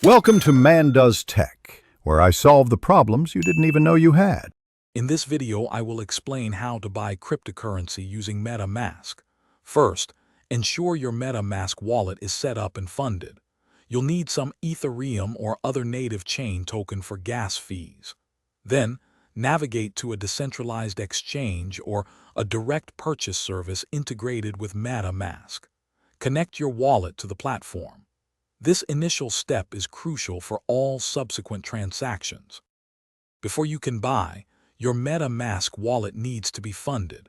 Welcome to Man Does Tech, where I solve the problems you didn't even know you had. In this video, I will explain how to buy cryptocurrency using MetaMask. First, ensure your MetaMask wallet is set up and funded. You'll need some Ethereum or other native chain token for gas fees. Then, navigate to a decentralized exchange or a direct purchase service integrated with MetaMask. Connect your wallet to the platform. This initial step is crucial for all subsequent transactions. Before you can buy, your MetaMask wallet needs to be funded.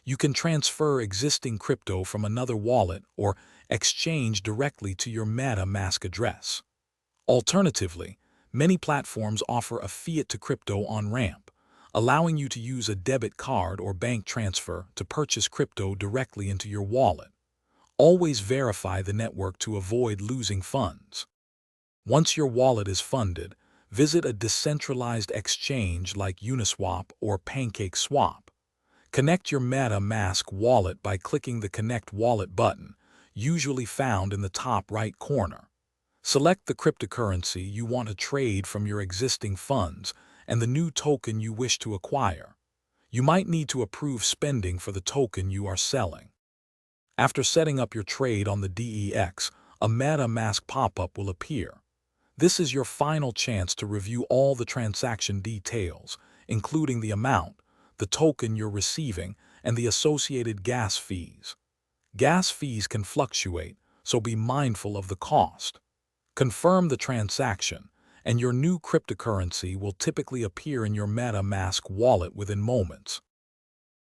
You can transfer existing crypto from another wallet or exchange directly to your MetaMask address. Alternatively, many platforms offer a fiat-to-crypto on-ramp, allowing you to use a debit card or bank transfer to purchase crypto directly into your wallet. Always verify the network to avoid losing funds. Once your wallet is funded, visit a decentralized exchange like Uniswap or PancakeSwap. Connect your MetaMask wallet by clicking the Connect Wallet button, usually found in the top right corner. Select the cryptocurrency you want to trade from your existing funds and the new token you wish to acquire. You might need to approve spending for the token you are selling. After setting up your trade on the DEX, a MetaMask pop-up will appear. This is your final chance to review all the transaction details, including the amount, the token you're receiving, and the associated gas fees. Gas fees can fluctuate, so be mindful of the cost. Confirm the transaction, and your new cryptocurrency will typically appear in your MetaMask wallet within moments.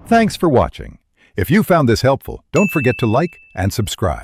Thanks for watching. If you found this helpful, don't forget to like and subscribe.